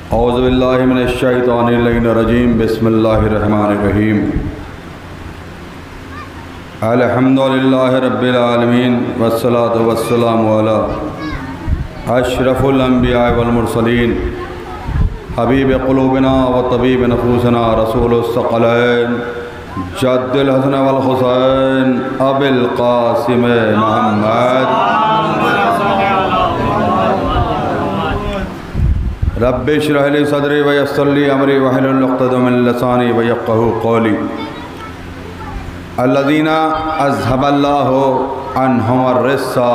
औज़ु बिल्लाहि मिनश्शैतानिर्रजीम बिस्मिल्लाहिर्रहमानिर्रहीम अल्हम्दुलिल्लाहि रब्बिल आलमीन वस्सलातु वस्सलामु अला अशरफुल अंबिया वल मुरसलीन हबीब क़ुलूबिना व तबीब नफूसना रसूलुस सकलैन जद्दुल हसन वल हुसैन अबिल क़ासिम मुहम्मद रब्बि इश्रह ली सदरी व यस्सिर ली अमरी वहलुल उक़दतम मिन लिसानी व यफ़क़हू क़ौली अल्लज़ीना अज़हबल्लाहु अन्हुम अर्रिस्सा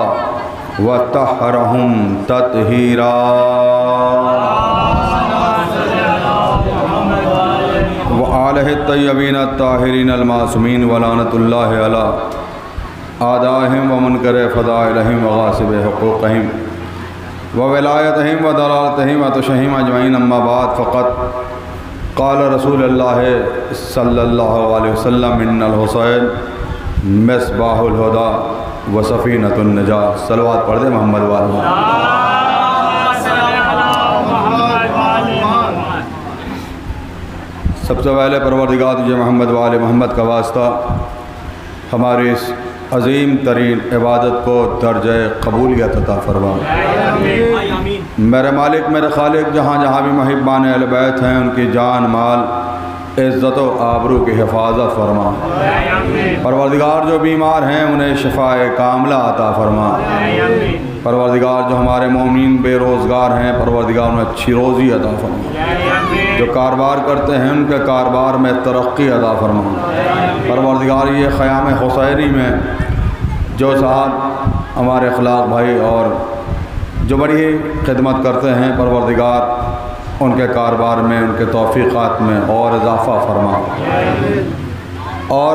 व तहरहुम तत्हीरा व आलिहि तय्यबीन अत्ताहिरीन अल-मासूमीन व लानतुल्लाहि अला आदाहिम व मुनकर फ़दाइलिहिम व गासिब हुक़ूक़िहिम व वलायतहिम व दलालतहिम व तशहीम अजमईन अम्मा बाद फ़क़त क़ाल रसूलुल्लाह सल्लल्लाहु अलैहि वसल्लम इन्नल हुसैन मिस्बाहुल हुदा व सफ़ीनतुन निजात। सलवात पढ़ दे मोहम्मद वाले। सबसे पहले परवरदिगार तुझे मोहम्मद वाले मोहम्मद का वास्ता हमारी इस अज़ीम तरीन इबादत को दर्जे कबूलियत अता फरमा। मेरे मालिक मेरे खालिक जहाँ जहाँ भी महिबान अहले बैत हैं उनकी जान माल इज़्ज़त व आबरू की हिफाजत फरमा। परवरदिगार जो बीमार हैं उन्हें शिफ़ाए कामिला अता फरमा। परवरदिगार जो हमारे मोमिन बेरोज़गार हैं परवरदिगार उन्हें अच्छी रोज़ी अता फरमा। जो कारोबार करते हैं उनके कारोबार में तरक्की अता फरमा। परवरदिगार ये क़याम हुसैनी में जो साहब हमारे अखलाक भाई और जो बड़ी खिदमत करते हैं परवरदिगार उनके कारोबार में उनके तौफ़ीक़ात में और इजाफ़ा फरमा। और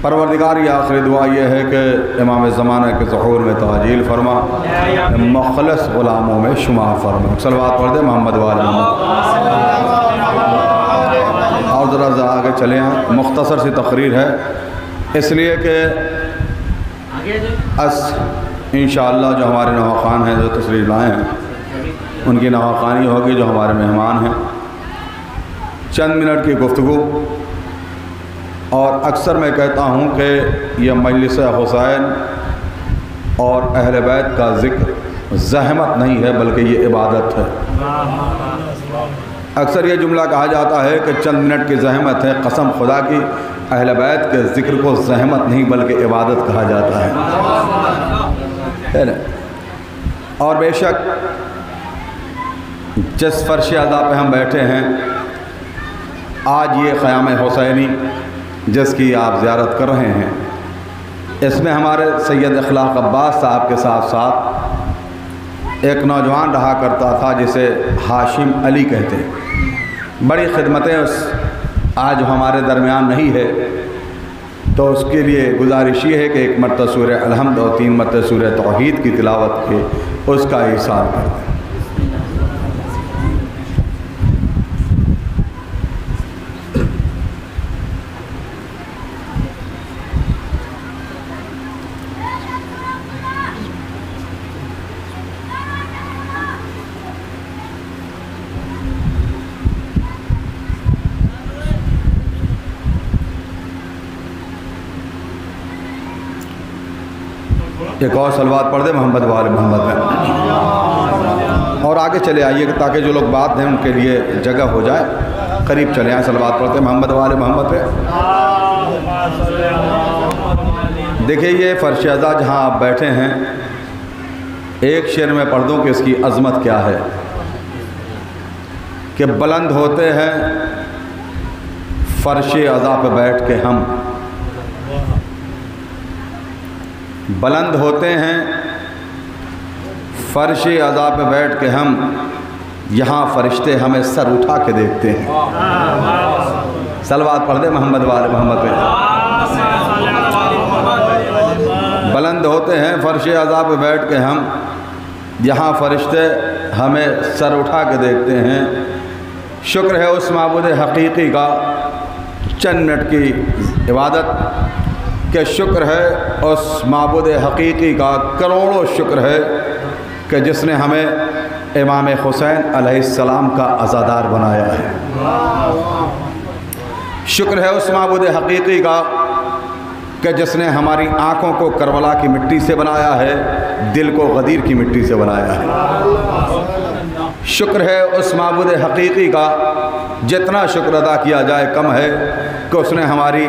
परवरदिगार ये आखिरी दुआ ये है कि इमाम ज़माना के ज़हूर में ताजील फरमा, मुख़लिस ग़ुलामों में शुमार फरमा। सलवात पढ़ दे मोहम्मद वाले। और ज़रा आगे चले हैं, मुख्तसर सी तकरीर है इसलिए कि इंशाअल्लाह जो हमारे नवाखान हैं जो तशरीफ़ लाए हैं उनकी नवाखानी होगी जो हमारे मेहमान हैं। चंद मिनट की गुफ्तगू। और अक्सर मैं कहता हूँ कि यह मजलिस हुसैन और अहले बैत का ज़िक्र ज़हमत नहीं है बल्कि ये इबादत है। अक्सर ये जुमला कहा जाता है कि चंद मिनट की ज़हमत है, कसम खुदा की अहले बैत के ज़िक्र को ज़हमत नहीं बल्कि इबादत कहा जाता है ना। और बेशक जिस फ़र्श अज़ा पे हम बैठे हैं आज ये क़याम हुसैनी जिसकी आप ज़ियारत कर रहे हैं इसमें हमारे सैयद अखलाक अब्बास साहब के साथ साथ एक नौजवान रहा करता था जिसे हाशिम अली कहते हैं। बड़ी खिदमतें उस आज हमारे दरमियान नहीं है तो उसके लिए गुजारिश ये है कि एक मरतबा सूरह अलहम्द और 3 मरतबा सूरह तौहीद की तिलावत के उसका इशार कर दें। एक और सलवात पढ़ दे मोहम्मद वाले मोहम्मद में। और आगे चले आइए ताकि जो लोग बात हैं उनके लिए जगह हो जाए। करीब चले आए, सलवात पढ़ते मोहम्मद वाले मोहम्मद पे। देखिए ये फ़र्श अज़ा जहाँ आप बैठे हैं एक शेर में पढ़ दूँ कि इसकी अज़मत क्या है कि बुलंद होते हैं फ़र्श अज़ा पे बैठ के हम, बुलंद होते हैं फ़र्श अज़ा पे बैठ के हम, यहाँ फ़रिश्ते हमें सर उठा के देखते हैं। सलवात पढ़ दे मोहम्मद वाले मोहम्मद पे। बुलंद होते हैं फ़र्श अज़ा पे बैठ के हम, यहाँ फ़रिश्ते हमें सर उठा के देखते हैं। शुक्र है उस माबूद हकीकी का, चंद मिनट की इबादत के शुक्र है उस माबूद हकीकी का, करोड़ों शुक्र है कि जिसने हमें इमाम हुसैन अलैहिस्सलाम का अज़ादार बनाया है। शुक्र है उस माबूद हकीकी का कि जिसने हमारी आँखों को करबला की मिट्टी से बनाया है, दिल को गदीर की मिट्टी से बनाया है। शुक्र है उस माबूद हकीकी का, जितना शुक्र अदा किया जाए कम है, कि उसने हमारी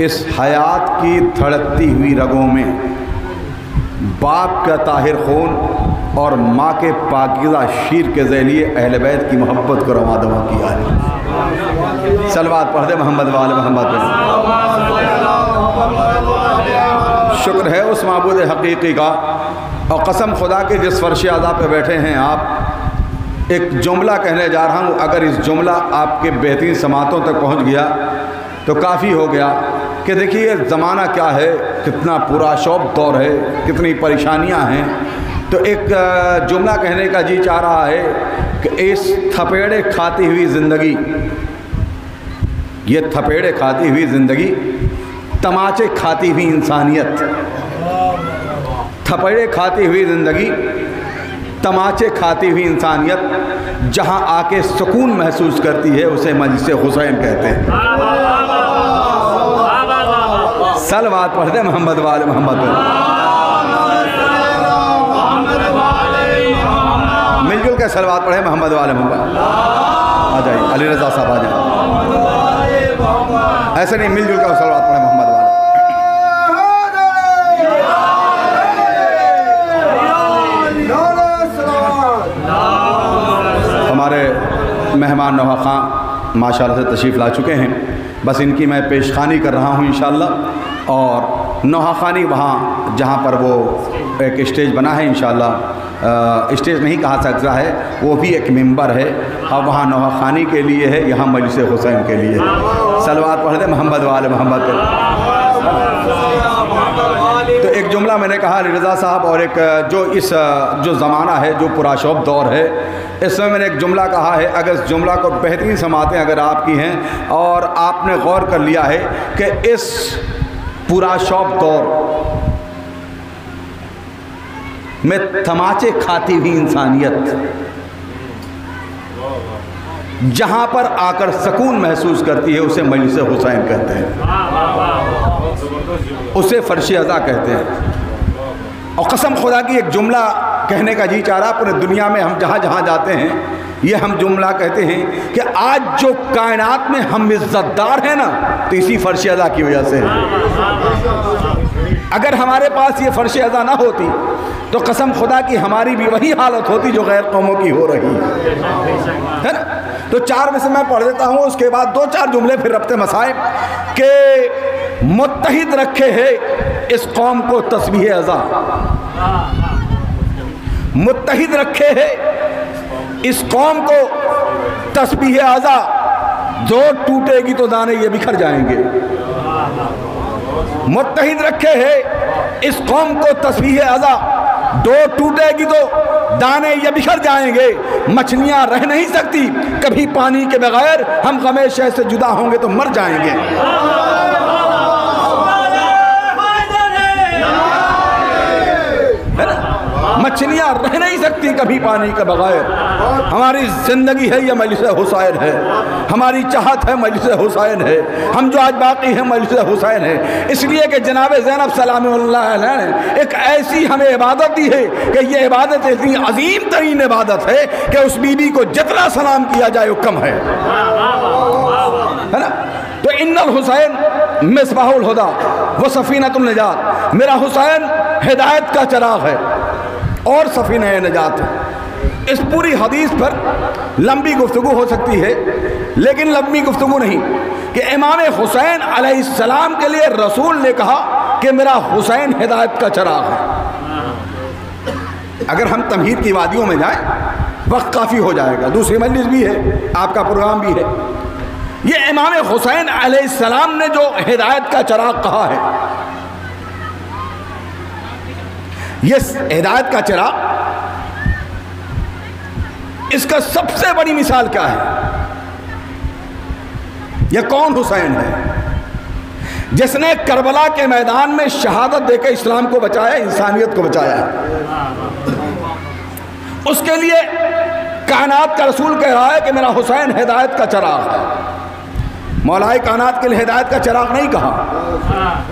इस हयात की धड़कती हुई रगों में बाप का ताहिर खून और माँ के पाकीज़ा शीर के ज़रिए अहले बैत की मोहब्बत को रवा दवा किया है। सलवात पढ़ दे मोहम्मद वाले मोहम्मद पे। शुक्र है उस माबूद हकीकी का, और कसम खुदा के जिस फर्श अज़ा पे बैठे हैं आप, एक जुमला कहने जा रहा हूँ। अगर इस जुमला आपके बेहतरीन समातों तक पहुँच गया तो काफ़ी हो गया कि देखिए ज़माना क्या है, कितना पूरा शौब दौर है, कितनी परेशानियां हैं। तो एक जुमला कहने का जी चाह रहा है कि इस थपेड़े खाती हुई ज़िंदगी, ये थपेड़े खाती हुई ज़िंदगी, तमाचे खाती हुई इंसानियत, थपेड़े खाती हुई ज़िंदगी, तमाचे खाती हुई इंसानियत, जहां आके सुकून महसूस करती है उसे मजलिस हुसैन कहते हैं। सलवात पढ़ दे मोहम्मद वाले मोहम्मद पे। मिलजुल के सलवात पढ़े मोहम्मद वाले मोहम्मद। आ जाइए अली रज़ा साहब आ जाए। ऐसे नहीं, मिलजुल कर सलवात पढ़े मोहम्मद वाले। हमारे मेहमान नवा खां माशाअल्लाह से तशरीफ़ ला चुके हैं, बस इनकी मैं पेशखानी कर रहा हूँ इंशाअल्लाह। और नौहाखानी वहाँ जहाँ पर वो एक स्टेज बना है इंशाअल्लाह, स्टेज नहीं कहा सकता है, वो भी एक मिंबर है, अब वहाँ नौहाखानी के लिए है, यहाँ मजलिस हुसैन के लिए है। सलवात पढ़ दे मोहम्मद वाले मोहम्मद पे। तो एक जुमला मैंने कहा अली रज़ा साहब, और एक जो ज़माना है, जो पुराशौब दौर है, इसमें मैंने एक जुमला कहा है। अगर इस जुमला को बेहतरीन समातें अगर आपकी हैं और आपने गौर कर लिया है कि इस पुराशौब दौर में तमाचे खाती हुई इंसानियत जहां पर आकर सुकून महसूस करती है उसे मजलिस हुसैन कहते हैं, उसे फर्श अज़ा कहते हैं। और कसम खुदा की एक जुमला कहने का जी चाह रहा, पूरे दुनिया में हम जहाँ जहाँ जाते हैं ये हम जुमला कहते हैं कि आज जो कायनात में हम इज़्ज़तदार हैं ना, तो इसी फर्श अज़ा की वजह से है। अगर हमारे पास ये फर्श अज़ा ना होती तो कसम खुदा की हमारी भी वही हालत होती जो गैर कौमों की हो रही है ना। तो चार में से मैं पढ़ देता हूँ, उसके बाद दो चार जुमले फिर रब्ते मसाइब के मुत्तहिद रखे है इस कौम को तस्बीह अज़ा, मुत्तहिद रखे है इस कौम को तस्बीह अज़ा, जो टूटेगी तो दाने ये बिखर जाएंगे। मुत्तहिद रखे है इस कौम को तस्बीह अज़ा, दो टूटेगी तो दाने ये बिखर जाएंगे। मछलियां रह नहीं सकती कभी पानी के बगैर, हम हमेशा से जुदा होंगे तो मर जाएंगे। मछलियां रह नहीं सकती कभी पानी के बगैर। हमारी ज़िंदगी है ये मजलिस हुसैन है, हमारी चाहत है मजलिस हुसैन है, हम जो आज बाकी हैं मजलिस हुसैन है। इसलिए कि जनाब ज़ैनब सलामुल्लाह अलैहा ने एक ऐसी हमें इबादत दी है कि ये इबादत इतनी अजीम तरीन इबादत है कि उस बीबी को जितना सलाम किया जाए वो कम है ना। तो इन्नल हुसैन मिसबाहुल हुदा व सफीनतुन निजात, मेरा हुसैन हिदायत का चिराग है और सफीना निजात है। इस पूरी हदीस पर लंबी गुफ्तगू हो सकती है, लेकिन लंबी गुफ्तगू नहीं कि इमाम हुसैन अलैहिस्सलाम के लिए रसूल ने कहा कि मेरा हुसैन हिदायत का चिराग है। अगर हम तमहीद की वादियों में जाएं वक्त काफ़ी हो जाएगा, दूसरी मजलिस भी है, आपका प्रोग्राम भी है। ये इमाम हुसैन अलैहिस्सलाम ने जो हिदायत का चिराग कहा है, ये हिदायत का चिराग, इसका सबसे बड़ी मिसाल क्या है? यह कौन हुसैन है जिसने करबला के मैदान में शहादत देकर इस्लाम को बचाया, इंसानियत को बचाया। उसके लिए कायनात का रसूल कह रहा है कि मेरा हुसैन हिदायत का चिराग है। मौलाए कायनात के लिए हिदायत का चिराग नहीं कहा,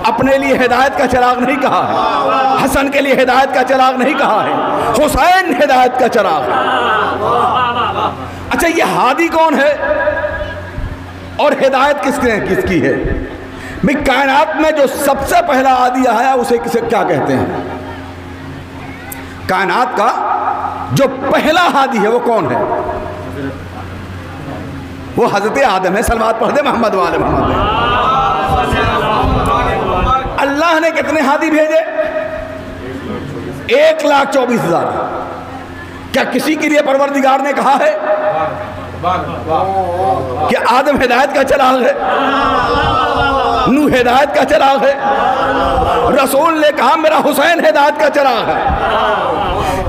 अपने लिए हिदायत का चिराग नहीं कहा है, हसन के लिए हिदायत का चिराग नहीं कहा है, हुसैन हिदायत का चिराग है। अच्छा, ये हादी कौन है और हिदायत किसकी है? भाई कायनात में जो सबसे पहला आदि आया उसे किसे क्या कहते हैं? कायनात का जो पहला हादी है वो कौन है? वो हजरत आदम है। सलवात पढ़ दे मोहम्मद वाले मोहम्मद। अल्लाह ने कितने हादी भेजे? 1,24,000। क्या किसी के लिए परवरदिगार ने कहा है कि आदम हिदायत का चिराग है, नूह हिदायत का चिराग है? रसूल ने कहा मेरा हुसैन हिदायत का चिराग है।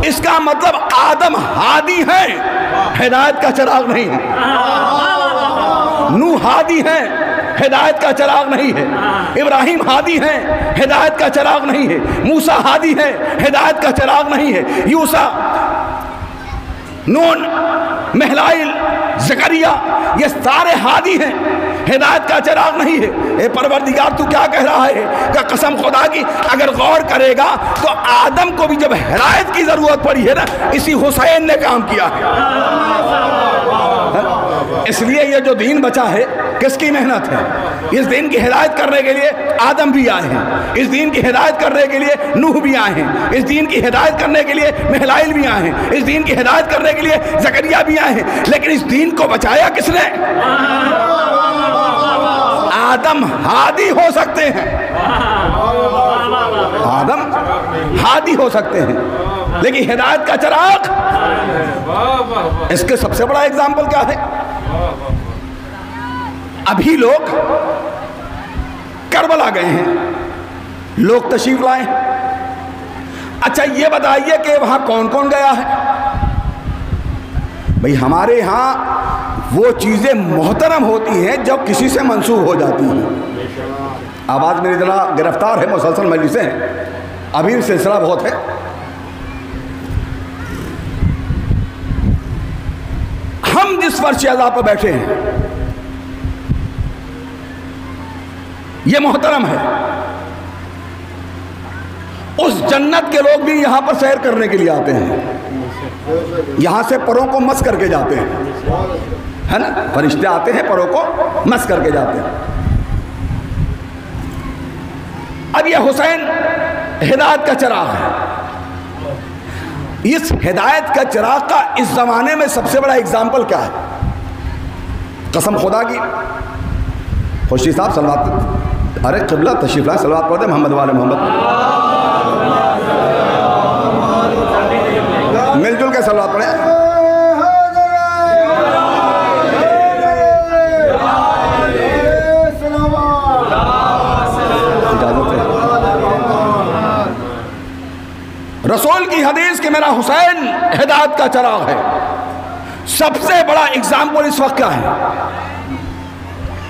इसका मतलब आदम हादी है, हिदायत का चिराग नहीं है। नूह हादी है, हिदायत का चिराग नहीं है। इब्राहिम हादी है, हिदायत का चिराग नहीं है। मूसा हादी है, हिदायत का चिराग नहीं है। यूसा, नून, महलाइल, ज़करिया, ये सारे हादी हैं, हिदायत का चिराग नहीं है। ए परवरदिगार तू क्या कह रहा है? क्या कसम खुदा की अगर गौर करेगा तो आदम को भी जब हिदायत की जरूरत पड़ी है ना, इसी हुसैन ने काम किया है। इसलिए ये जो दीन बचा है किसकी मेहनत है? इस दीन की हिदायत करने के लिए आदम भी आए हैं, इस दीन की हिदायत करने के लिए नूह भी आए हैं, इस दीन की हिदायत करने के लिए महलाइल भी आए हैं, इस दीन की हिदायत करने के लिए ज़करिया भी आए हैं। लेकिन इस दीन को बचाया किसने? आदम हादी हो सकते हैं, आदम हादी हो सकते हैं, लेकिन हिदायत का चिराग। इसके सबसे बड़ा एग्जाम्पल क्या है? अभी लोग करबला गए हैं, लोग तशरीफ लाए। अच्छा ये बताइए कि वहां कौन कौन गया है? भाई हमारे यहाँ वो चीज़ें मोहतरम होती हैं जब किसी से मंसूब हो जाती हैं। आवाज़ मेरी जरा गिरफ्तार है, मुसलसल मजलिसें हैं, अभी सिलसिला बहुत है। हम जिस फर्श अज़ा पर बैठे हैं ये मोहतरम है। उस जन्नत के लोग भी यहाँ पर सैर करने के लिए आते हैं, यहाँ से परों को मस करके जाते हैं, है ना? फरिश्ते आते हैं, परों को मस करके जाते हैं। अब ये हुसैन हिदायत का चिराग है। इस हिदायत का चिराग का इस जमाने में सबसे बड़ा एग्जाम्पल क्या है? कसम खुदा की, खुशी साहब सलवात, अरे क़िबला तशरीफ लाए, सलवात पढ़ते मोहम्मद वाले मोहम्मद, मिलजुल के सलवात पढ़े। इजाजत है। रसूल की हदीस कि मेरा हुसैन हिदायत का चिराग है। सबसे बड़ा एग्जाम्पल इस वक्त क्या है?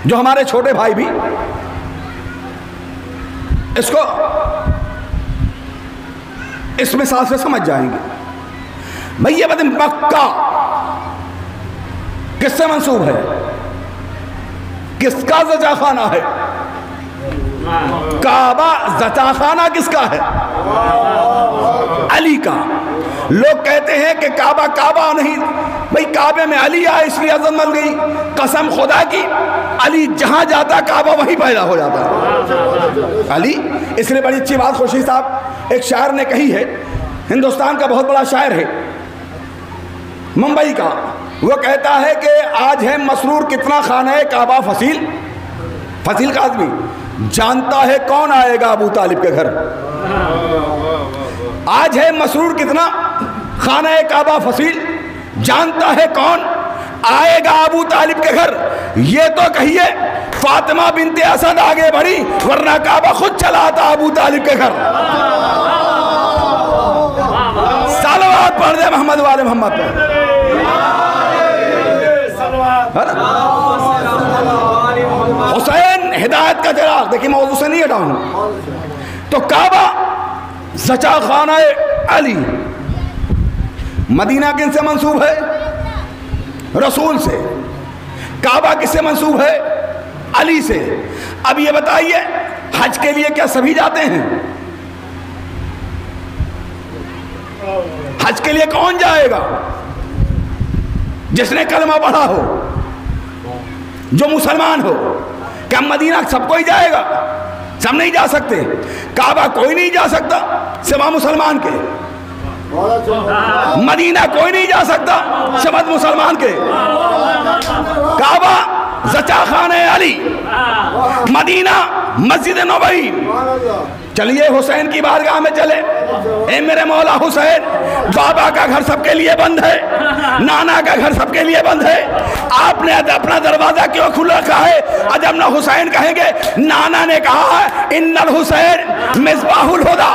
जो हमारे छोटे भाई भी इसको इस मिसाल से समझ जाएंगे। भाई ये बता, मक्का किससे मंसूब है? किसका ज़चाखाना है? काबा ज़चाखाना किसका है? अली का। लोग कहते हैं कि काबा काबा नहीं, भाई काबे में अली आया इसलिए अज़मत बन गई। कसम खुदा की, अली जहां जाता काबा वहीं पैदा हो जाता। अली, इसलिए बड़ी अच्छी बात खुशी साहब एक शायर ने कही है, हिंदुस्तान का बहुत बड़ा शायर है, मुंबई का। वो कहता है कि आज है मसरूर कितना खाना है काबा फसील, फसील का आदमी जानता है कौन आएगा अबू तालिब के घर। आज है मसरूर कितना खाना है काबा फसील, जानता है कौन आएगा अबू तालिब के घर। ये तो कहिए फातिमा बिनते असद आगे बढ़ी, वरना काबा खुद चला आता अबू तालिब के घर। सलवात पढ़ दे मोहम्मद वाले मोहम्मद पे। हुसैन हिदायत का चिराग। देखिए मौजू से नहीं हटाऊं, तो काबा ज़चाखाना अली, मदीना किनसे मंसूब है? रसूल से। काबा किससे मंसूब है? अली से। अब ये बताइए, हज के लिए क्या सभी जाते हैं? हज के लिए कौन जाएगा? जिसने कलमा पढ़ा हो, जो मुसलमान हो। क्या मदीना सब कोई जाएगा? सब नहीं जा सकते। काबा कोई नहीं जा सकता सिवा मुसलमान के। मदीना कोई नहीं जा सकता सिवा मुसलमान के। काबा ज़चा खाने अली, मदीना मस्जिद नबवी। चलिए हुसैन की बारगाह में चले। ए मेरे मौला हुसैन, बाबा का घर सबके लिए बंद है, नाना का घर सबके लिए बंद है, आपने अपना दरवाजा क्यों खुला रखा है? अजब ना हुसैन कहेंगे, नाना ने कहा है इन्नल हुसैन मिसबाहुल हुदा।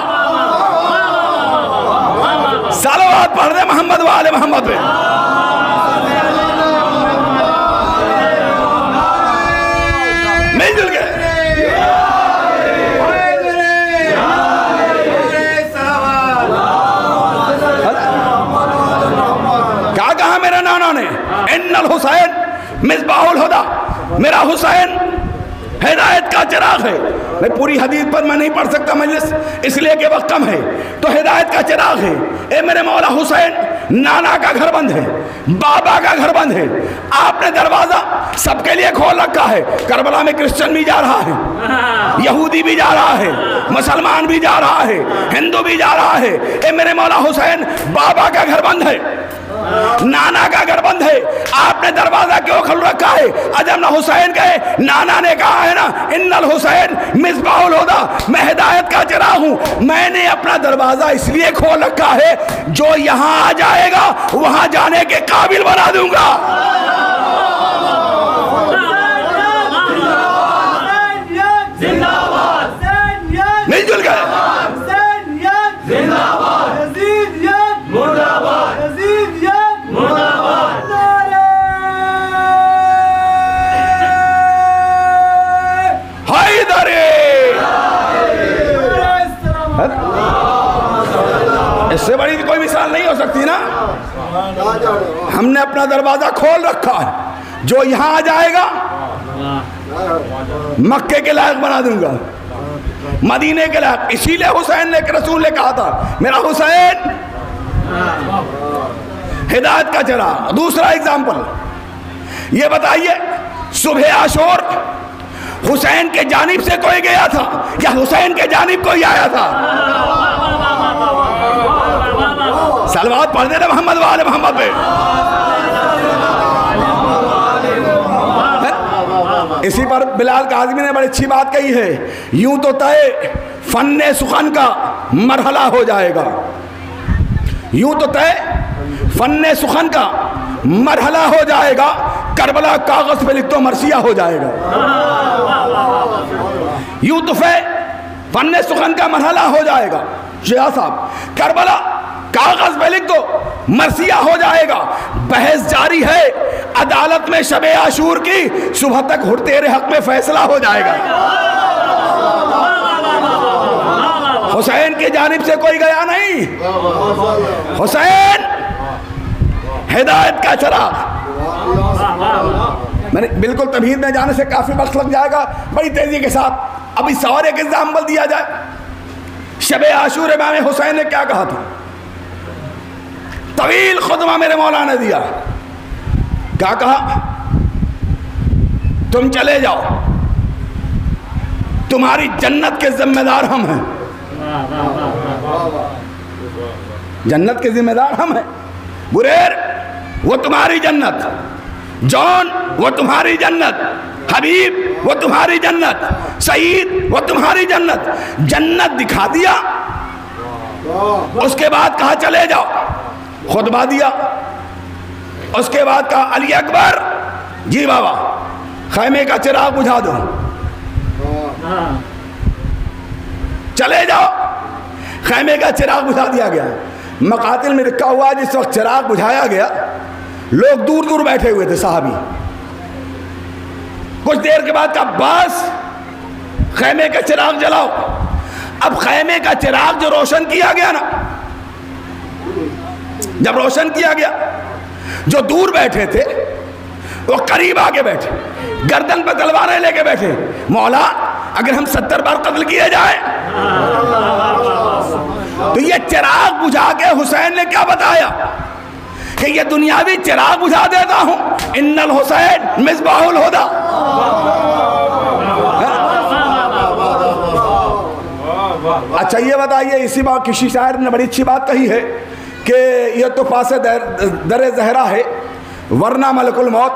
सलावत पढ़ दे मोहम्मद वाले मोहम्मद पे। मिलजुल के क्या कहा मेरे नाना ने? इन्नल हुसैन मिसबाहुल हुदा, मेरा हुसैन हिदायत का चिराग है। मैं पूरी हदीस पर मैं नहीं पढ़ सकता मजलिस, इसलिए कि वक्त कम है। तो हिदायत का चिराग है। ए मेरे मौला हुसैन, नाना का घर बंद है, बाबा का घर बंद है, आपने दरवाजा सबके लिए खोल रखा है। करबला में क्रिश्चियन भी जा रहा है, यहूदी भी जा रहा है, मुसलमान भी जा रहा है, हिंदू भी जा रहा है। ए मेरे मौला हुसैन, बाबा का घर बंद है, नाना का घर बंद है, आपने दरवाजा क्यों खोल रखा है? अजब ना हुसैन कहे, नाना ने कहा है ना इन्नल हुसैन मिसबाहुल हुदा, मैं हिदायत का चिराग हूं। मैंने अपना दरवाजा इसलिए खोल रखा है, जो यहां आ जाएगा वहां जाने के काबिल बना दूंगा। मिलजुल गए। इससे बड़ी कोई मिसाल नहीं हो सकती ना। हमने अपना दरवाजा खोल रखा है, जो यहां आ जाएगा मक्के के लायक बना दूंगा, मदीने के लायक। इसीलिए हुसैन ने, रसूल ने कहा था मेरा हुसैन हिदायत का चिराग। दूसरा एग्जाम्पल ये बताइए, सुबह आशूर हुसैन के जानिब से कोई गया था या हुसैन के जानिब कोई आया था? सलवात पढ़ देना मोहम्मद वाले मोहम्मद पे। इसी पर बिलाल काज़मी ने बड़ी अच्छी बात कही है, यूं तो तय फन्ने सुखन का मरहला हो जाएगा, यूं तो तय फन्ने सुखन का मरहला हो जाएगा, करबला कागज पे लिख तो मरसिया हो जाएगा। यूं तो फन्ने सुखन का मरहला हो जाएगा, शेख साहब करबला कागज पे लिख दो मरसिया हो जाएगा। बहस जारी है अदालत में शबे आशूर की, सुबह तक तेरे हक में फैसला हो जाएगा। हुसैन की जानिब से कोई गया नहीं, हुसैन हिदायत का चिराग। मैंने बिल्कुल तमहीद में जाने से काफी वक्त लग जाएगा, बड़ी तेजी के साथ अभी सवार एक एग्जाम्पल दिया जाए। शबे आशूर इमाम हुसैन ने क्या कहा था? तवील खुतबा मेरे मौला ने दिया। क्या कहा? तुम चले जाओ, तुम्हारी जन्नत के जिम्मेदार हम हैं। जन्नत के जिम्मेदार हम हैं। बुरेर वो तुम्हारी जन्नत, जॉन वो तुम्हारी जन्नत, हबीब वो तुम्हारी जन्नत, सईद वो तुम्हारी जन्नत। जन्नत दिखा दिया, उसके बाद कहा चले जाओ, खुतबा दिया। उसके बाद कहा अली अकबर, जी बाबा खैमे का चिराग बुझा दो, चले जाओ। खैमे का चिराग बुझा दिया गया। मकातिल में लिखा हुआ जिस वक्त चिराग बुझाया गया, लोग दूर दूर बैठे हुए थे साहबी। कुछ देर के बाद कहा बस खैमे का चिराग जलाओ। अब खैमे का चिराग जो रोशन किया गया ना, जब रोशन किया गया, जो दूर बैठे थे वो करीब आके बैठे, गर्दन पर तलवारें लेके बैठे, मौला अगर हम 70 बार कत्ल किए जाए। तो ये चिराग बुझा के हुसैन ने क्या बताया कि ये दुनियावी चिराग बुझा देता हूं, इन्नल हुसैन मिसबाहुल हुदा। अच्छा ये बताइए, इसी बात किसी शायर ने बड़ी अच्छी बात कही है कि ये तो पासे दर जहरा है, वरना मलकुल मौत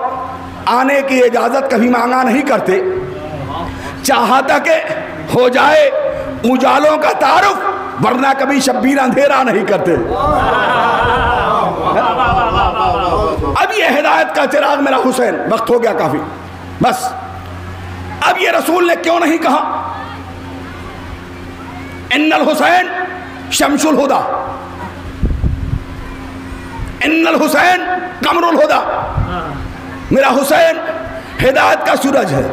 आने की इजाजत कभी मांगा नहीं करते, चाहता के हो जाए उजालों का तारुफ, वरना कभी शब्बीर अंधेरा नहीं करते। अब ये हिदायत का चिराग मेरा हुसैन, वक्त हो गया काफी, बस। अब ये रसूल ने क्यों नहीं कहा इन्नल हुसैन शमसुल हुदा, इन्नल हुसैन कमरुल हुदा, मेरा हुसैन हिदायत का सूरज है,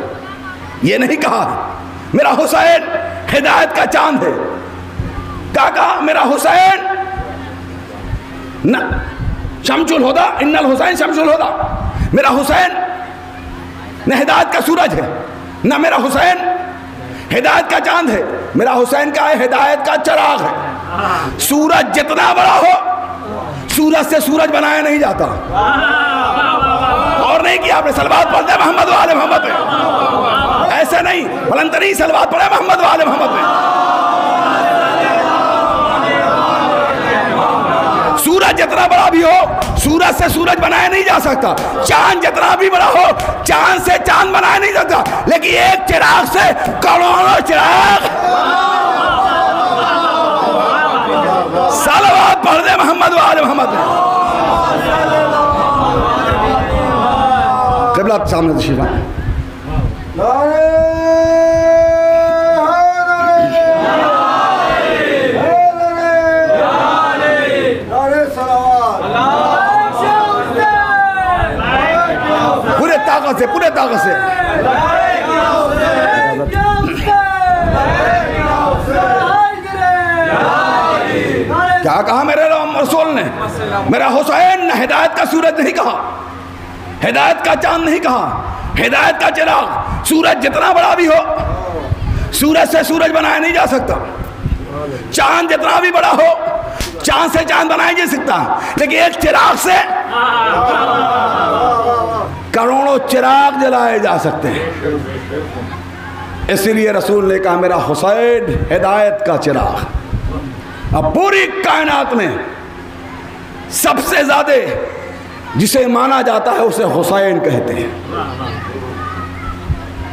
ये नहीं कहा मेरा हुसैन हिदायत का चांद है। क्या कहा? मेरा हुसैन न शमसुल हुदा, इन्नल हुसैन शमसुल हुदा, मेरा हुसैन न हिदायत का सूरज है, न मेरा हुसैन हिदायत का चांद है, मेरा हुसैन का है हिदायत का चिराग है। सूरज जितना बड़ा हो, सूरज से सूरज बनाया नहीं जाता। और नहीं किया आपने सलवात पढ़ते मोहम्मद वाले मोहम्मद पे, ऐसे नहीं, बुलंदतरीन सलवात पढ़े मोहम्मद वाले मोहम्मद पे। सूरज जितना बड़ा भी हो, सूरज से सूरज बनाया नहीं जा सकता। चांद जितना भी बड़ा हो, चांद से चांद बनाया नहीं जाता। लेकिन एक चिराग से करोड़ों चिराग। सलवात पढ़ दे मोहम्मद वाले मोहम्मद पे। क़िबला सामने तशरीफ लाएं। पूरे ताकत से क्या कहा मेरे रसूल ने? मेरा हुसैन हिदायत का सूरज नहीं कहा, हिदायत का चांद नहीं कहा, हिदायत का चिराग। सूरज जितना बड़ा भी हो, सूरज से सूरज बनाया नहीं जा सकता। चांद जितना भी बड़ा हो, चांद से चांद बनाया जा सकता। लेकिन एक चिराग से करोड़ों चिराग जलाए जा सकते हैं। इसलिए रसूल ने कहा मेरा हुसैन हिदायत का चिराग। अब पूरी कायनात में सबसे ज्यादा जिसे माना जाता है उसे हुसैन कहते हैं।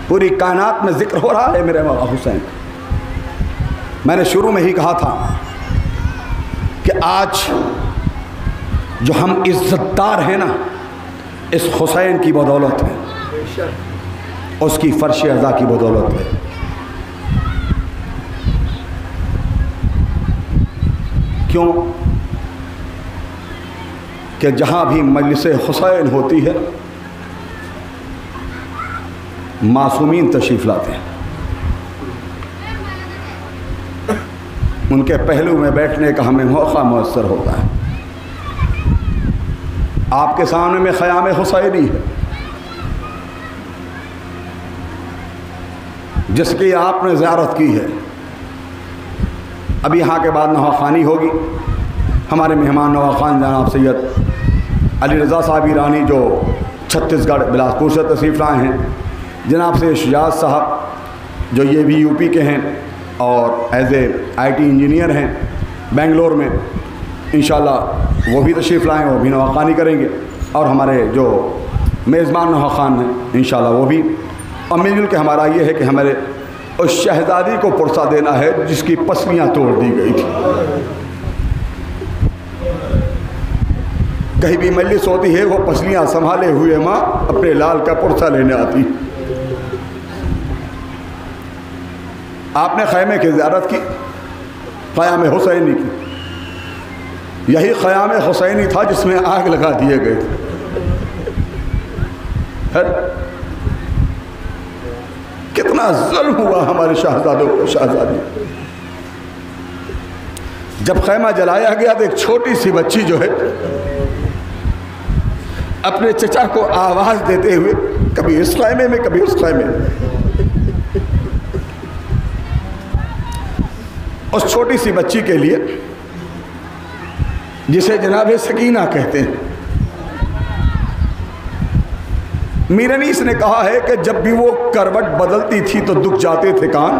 पूरी कायनात में जिक्र हो रहा है मेरे मौला हुसैन। मैंने शुरू में ही कहा था कि आज जो हम इज्जतदार हैं ना, इस हुसैन की बदौलत है, उसकी फर्श अज़ा की बदौलत है। क्यों? कि जहाँ भी मजलिस हुसैन होती है, मासूमीन तशरीफ़ लाते हैं। उनके पहलू में बैठने का हमें मौका मुयस्सर होता है। आपके सामने में ख़याम हुसैनी है, जिसकी आपने ज़ियारत की है। अब यहाँ के बाद नवाखानी होगी। हमारे मेहमान नवाखान जनाब सैयद अली रज़ा साहब ईरानी जो छत्तीसगढ़ बिलासपुर से तशरीफ़ लाए हैं, जनाब से शुजात साहब जो ये भी यूपी के हैं और एज ए IT इंजीनियर हैं बेंगलोर में, इंशाल्लाह वो भी तशरीफ़ लाएँ, वो भी नवाखानी करेंगे। और हमारे जो मेज़बान नवाखान हैं इंशाल्लाह वो भी। और मिलजुल के हमारा ये है कि हमारे उस शहज़ादी को पुरसा देना है जिसकी पसलियाँ तोड़ दी गई थी। कहीं भी मजलिस होती है, वो पसलियाँ संभाले हुए माँ अपने लाल का पुरसा लेने आती। आपने खैमे की ज़ियारत की, क़याम हुसैनी की। यही क़याम हुसैनी था जिसमें आग लगा दिए गए थे। कितना जुल्म हुआ हमारे शहजादों को, शहजादी। जब खैमा जलाया गया तो एक छोटी सी बच्ची जो है अपने चचा को आवाज़ देते हुए कभी इस खैमे में कभी उस खैमे में, उस छोटी सी बच्ची के लिए जिसे जनाब सकीना कहते हैं, मीर अनीस ने कहा है कि जब भी वो करवट बदलती थी तो दुख जाते थे कान,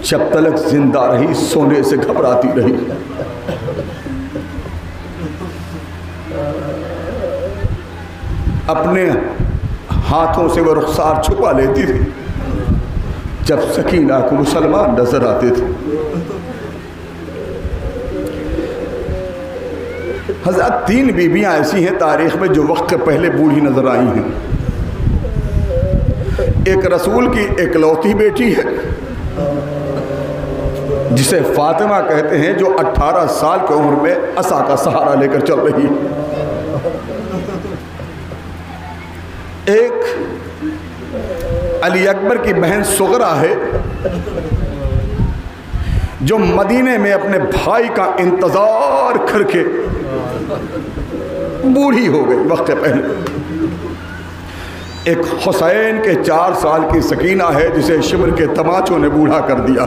जब तलक जिंदा रही सोने से घबराती रही। अपने हाथों से वो रुखसार छुपा लेती थी जब सकीना को मुसलमान नजर आते थे। हज़रत 3 बीबियाँ ऐसी हैं तारीख़ में जो वक्त के पहले बूढ़ी नज़र आई हैं। एक रसूल की एकलौती बेटी है जिसे फातिमा कहते हैं, जो 18 साल की उम्र में असा का सहारा लेकर चल रही है। एक अली अकबर की बहन सुगरा है जो मदीने में अपने भाई का इंतज़ार करके बूढ़ी हो गई वक्त पहले। एक हुसैन के 4 साल की सकीना है जिसे शिमर के तमाचों ने बूढ़ा कर दिया।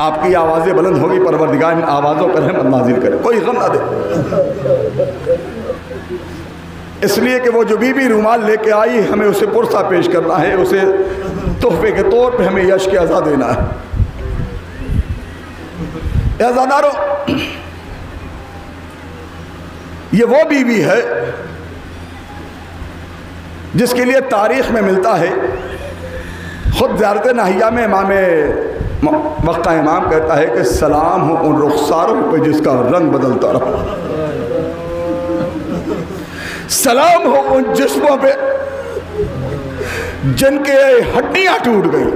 आपकी आवाज़ें बुलंद होगी, परवरदिगार इन आवाज़ों पर रहमत नाजिल करे, कोई गम ना दे। इसलिए कि वो जो बीबी रुमाल लेके आई, हमें उसे पुरसा पेश करना है, उसे तोहफे के तौर पे हमें यश के अज़ा देना है। अज़ादारों, ये वो बीवी है जिसके लिए तारीख़ में मिलता है, ख़ुद ज़ियारत नाहिया में इमाम वक्ता इमाम कहता है कि सलाम हो उन रुखसारों पे जिसका रंग बदलता रहा, सलाम हो उन जिस्मों पे जिनके हड्डियां टूट गई।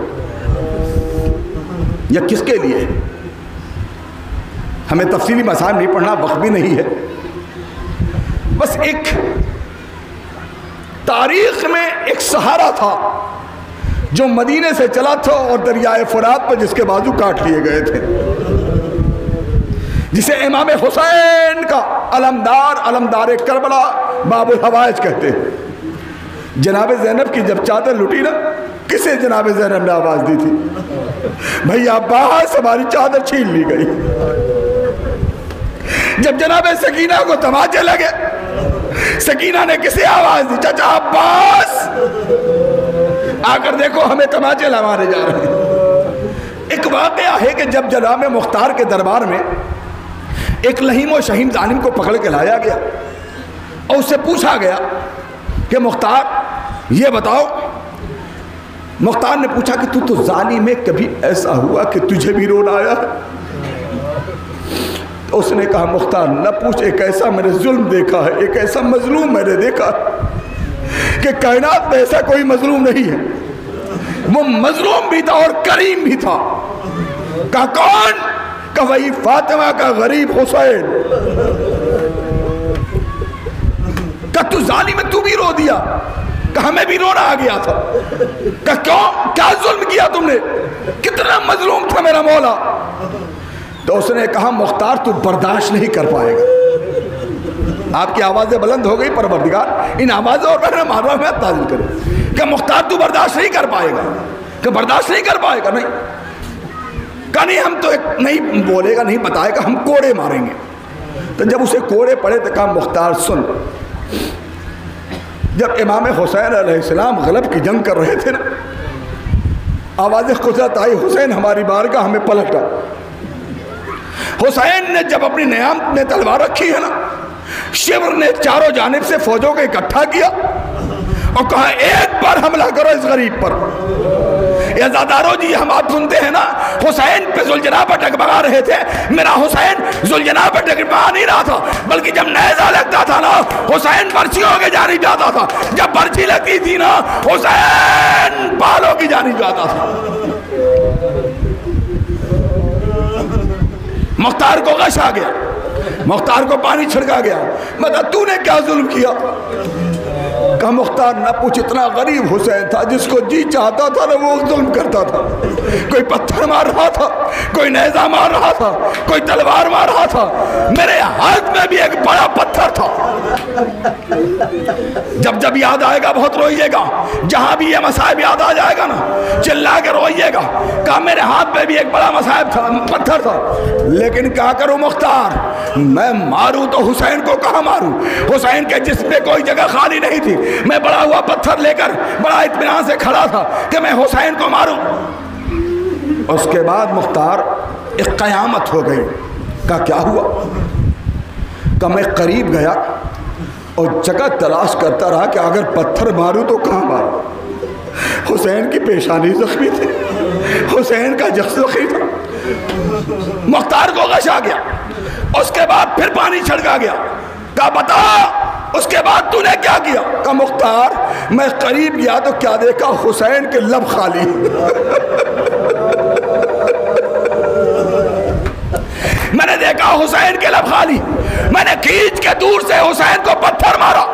यह किसके लिए? हमें तफसीली मसाइल नहीं पढ़ना, वक्त भी नहीं है। बस एक तारीख में एक सहारा था जो मदीने से चला था और दरियाए फुरात पर जिसके बाजू काट लिए गए थे, जिसे इमाम हुसैन का अलमदार करबला बाबुल हवाइज कहते हैं। जनाब ज़ैनब की जब चादर लुटी ना, किसे जनाब ज़ैनब ने आवाज़ दी थी? भैया अब्बास हमारी चादर छीन ली गई। जब जनाब सकीना को तमाचे लगे, सकीना ने किसे आवाज़ दी? चाचा अब्बास आकर देखो हमें तमाचे मारे जा रहे हैं। एक वाक़या है कि जब जनाब मुख्तार के दरबार में एक लहीम व शहीम जालिम को पकड़ के लाया गया और उससे पूछा गया कि मुख्तार ये बताओ। मुख्तार ने पूछा कि तू तो जालिम है, कभी ऐसा हुआ कि तुझे भी रोना आया? तो उसने कहा मुख्तार न पूछ, एक ऐसा मैंने जुल्म देखा है, एक ऐसा मजलूम मैंने देखा कि कायनात में ऐसा कोई मजलूम नहीं है। वो मजलूम भी था और करीम भी था। कहा कौन? का वही फातिमा का गरीब हुसैन। का तू जालिम में तू भी रो दिया? का हमें भी रोना आ गया था। का क्यों, क्या जुल्म किया तुमने? कितना मजलूम था मेरा मौला। तो उसने कहा मुख्तार तू बर्दाश्त नहीं कर पाएगा। आपकी आवाज़ें बुलंद हो गई, परवरदिगार इन आवाज़ों पर मारा में ताज़िल करे। कि मुख्तार तू बर्दाश्त नहीं कर पाएगा? कि बर्दाश्त नहीं कर पाएगा? नहीं का नहीं, हम तो एक नहीं बोलेगा, नहीं बताएगा, हम कोड़े मारेंगे। तो जब उसे कोड़े पड़े तो कहा मुख्तार सुन, जब इमाम हुसैन अलैहिस्सलाम गलब की जंग कर रहे थे ना, आवाज़ कुदरत आई, हुसैन हमारी बारगाह हमें पलटा। हुसैन ने जब अपनी नियाम में तलवार रखी है ना, शिवर ने चारों जानिब से फौजों को इकट्ठा किया और कहा एक बार हमला करो इस गरीब पर। अज़ादारों जी हम आप सुनते हैं ना, हुसैन पे जुलजना पर डगमगा रहे थे। मेरा हुसैन जुलजना पर डगमगा नहीं रहा था, बल्कि जब नेज़ा लगता था ना, हुसैन बर्छियों के जानिब जाता था। जब बर्छी लगती थी ना, हुसैन बालों की जानिब जाता था। मुख्तार को गश आ गया, मुख्तार को पानी छिड़का गया। मतलब तूने क्या जुल्म किया? कहा मुख्तार न पूछ, इतना गरीब हुसैन था जिसको जी चाहता था ना वो जुल्म करता था। कोई पत्थर मार रहा था, कोई नेज़ा मार रहा था, कोई तलवार मार रहा था, मेरे हाथ में भी एक बड़ा पत्थर था। जब जब याद आएगा बहुत रोइएगा, जहां भी ये मसाइब याद आ जाएगा ना चिल्ला के रोइएगा। कहा मेरे हाथ में भी एक बड़ा मसाइब था, पत्थर था, लेकिन क्या करूं मुख्तार, मैं मारूं तो हुसैन को कहां मारूं? हुसैन के जिस्म पे कोई जगह खाली नहीं थी। मैं बड़ा हुआ पत्थर लेकर बड़ा इत्मीनान से खड़ा था कि मैं हुसैन को मारूं। उसके बाद मुख्तार एक क़यामत हो गई। का क्या हुआ? का मैं करीब गया और जगह तलाश करता रहा कि अगर पत्थर मारूं तो कहाँ मारूं। हुसैन की पेशानी जख्मी थी, हुसैन का जख्म जख्मी था। मुख्तार को गश आ गया। उसके बाद फिर पानी छिड़का गया। कहा बता उसके बाद तूने क्या किया? कहा मुख्तार मैं करीब गया तो क्या देखा, हुसैन के लब खाली। मैंने देखा हुसैन के लब खाली। मैंने खींच के दूर से हुसैन को पत्थर मारा।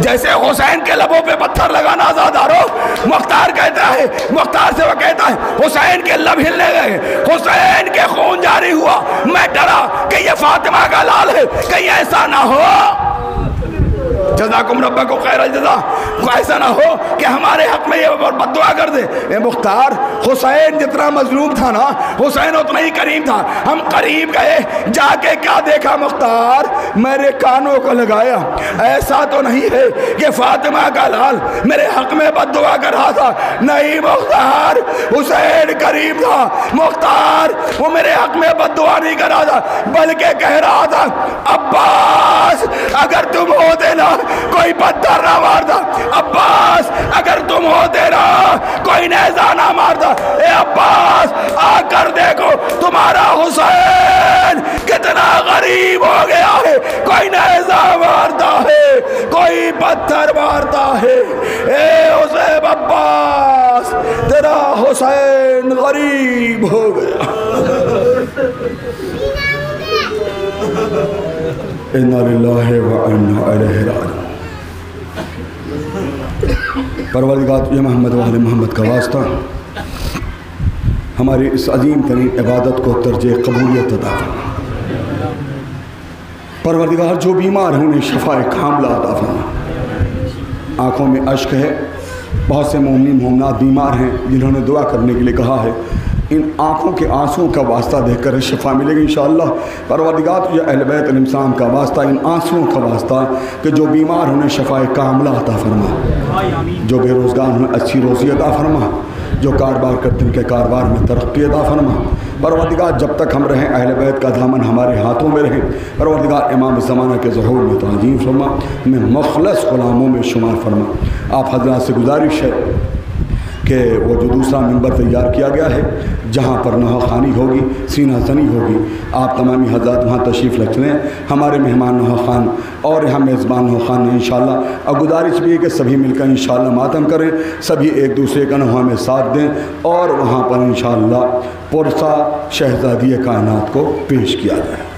जैसे हुसैन के लबों पे पत्थर लगाना आजादार हो, मुख्तार कहता है, मुख्तार से वो कहता है हुसैन के लब हिलने गए, हुसैन के खून जारी हुआ। मैं डरा कि ये फातिमा का लाल है, कहीं ऐसा ना हो जज़ाकुम रब्बकुम खैरल जज़ा, ऐसा ना हो कि हमारे हक में ये बद्दुआ कर दे। ए मुख्तार हुसैन जितना मजलूम था ना, हुसैन उतना ही करीम था। हम करीब गए, जाके क्या देखा मुख्तार, मेरे कानों को लगाया। ऐसा तो नहीं है कि फातिमा का लाल मेरे हक में बद्दुआ कर रहा था, नहीं मुख्तार, हुसैन करीम था। मुख्तार वो मेरे हक में बद्दुआ नहीं कर रहा था, बल्कि कह रहा था अब्बास अगर तुम होते ना कोई पत्थर ना मारता, अब्बास अगर तुम होते ना कोई नेज़ा ना मारता। ए अब्बास आकर देखो तुम्हारा हुसैन कितना गरीब हो गया है, कोई नेज़ा मारता है, कोई पत्थर मारता है। ए हुसैन अब्बास तेरा हुसैन गरीब हो गया। इन्ना लिल्लाहि व इन्ना इलैहि राजिऊन। परवरदिगार तुझे मोहम्मद व आले मोहम्मद का वास्ता हमारी इस अजीम तरीन इबादत को तर्जे कबूलियत अता फरमा। परवरदिगार जो बीमार हैं उन्हें शफाए कामिला अता फरमा। आँखों में अश्क है, बहुत से मोमिन मोमिनात बीमार हैं जिन्होंने दुआ करने के लिए कहा है। इन आँखों के आंसुओं का वास्ता देखकर शिफा मिलेगी इंशाअल्लाह। परवरदिगार तुझे अहले बैत अलैहिस्सलाम का वास्ता, इन आंसुओं का वास्ता कि जो बीमार उन्हें शफाए कामिला अता फरमा, जो बेरोज़गार उन्हें अच्छी रोज़ी अता फरमा, जो कारोबार करते उनके कारोबार में तरक्की अता फरमा। परवरदिगार जब तक हम रहें अहले बैत का दामन हमारे हाथों में रहे। परवरदिगार इमाम ज़माना के ज़हूर में ताज़ीम फरमा, हमें मुख़लस ग़ुलामों में शुमार फरमा। आप हज़रात से गुजारिश है कि वो जो दूसरा मिंबर तैयार किया गया है जहाँ पर नहा खानी होगी, सीना ज़नी होगी, आप तमामी हज़रात वहाँ तशरीफ़ रख लें। हमारे मेहमान नहा खान और यहाँ मेज़बान नहा खान हैं इंशाअल्लाह। और गुजारिश भी है कि सभी मिलकर इंशाअल्लाह मातम करें, सभी एक दूसरे का नहा में साथ दें और वहाँ पर इंशाअल्लाह पुरसा शहज़ादी कायनात को पेश किया जाए।